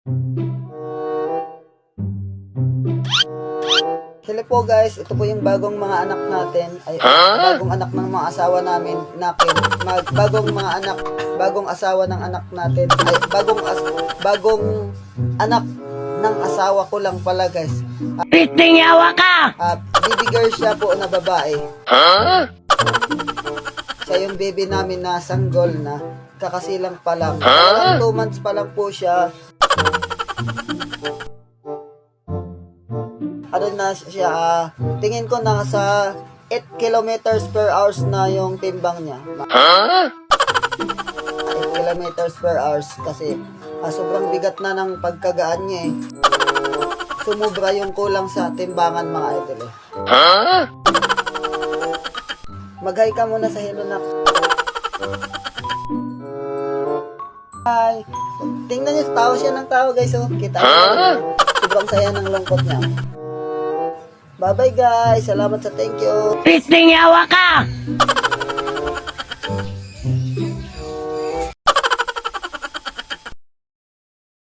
Hello po guys, ito po yung bagong mga anak natin, bagong anak ng mga asawa namin, bagong asawa ng anak natin, bagong anak ng asawa ko lang pala guys. Pitingawa ka! Baby girl siya po na babae. Siya yung baby namin na sanggol na, kakasilang pa lang. 2 months pa lang po siya. Ano na siya, tingin ko nasa 8 kilometers per hours na yung timbang niya. 8 kilometers per hours kasi sobrang bigat na ng pagkagaan niya eh. Sumubra yung kulang sa timbangan mga idol eh. Mag-hi ka muna sa Hello Nak. Hi! Tingnan niyo, tawa siya ng tawa guys oh. Kita niyo, sobrang saya ng lungkot niya. Bye-bye guys. Salamat sa thank you. Pitingawa ka!